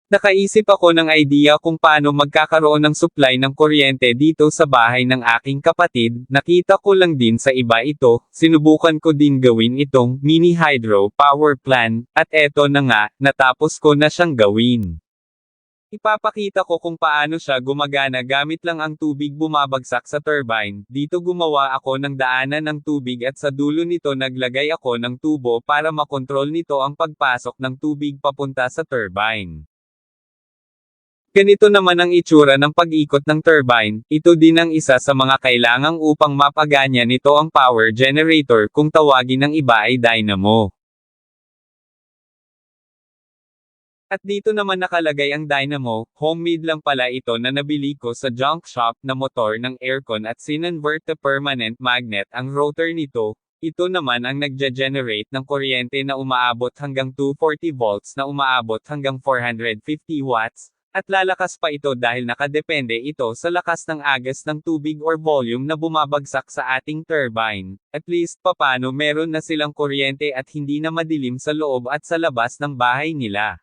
Nakaisip ako ng idea kung paano magkakaroon ng supply ng kuryente dito sa bahay ng aking kapatid, nakita ko lang din sa iba ito, sinubukan ko din gawin itong mini hydro power plant, at eto na nga, natapos ko na siyang gawin. Ipapakita ko kung paano siya gumagana gamit lang ang tubig bumabagsak sa turbine. Dito gumawa ako ng daanan ng tubig at sa dulo nito naglagay ako ng tubo para makontrol nito ang pagpasok ng tubig papunta sa turbine. Ganito naman ang itsura ng pag-ikot ng turbine, ito din ang isa sa mga kailangang upang mapagana nito ang power generator kung tawagin ng iba ay dynamo. At dito naman nakalagay ang dynamo, homemade lang pala ito na nabili ko sa junk shop na motor ng aircon at sinonvert to permanent magnet ang rotor nito. Ito naman ang nagge-generate ng kuryente na umaabot hanggang 240 volts na umaabot hanggang 450 watts. At lalakas pa ito dahil nakadepende ito sa lakas ng agos ng tubig or volume na bumabagsak sa ating turbine. At least papano meron na silang kuryente at hindi na madilim sa loob at sa labas ng bahay nila.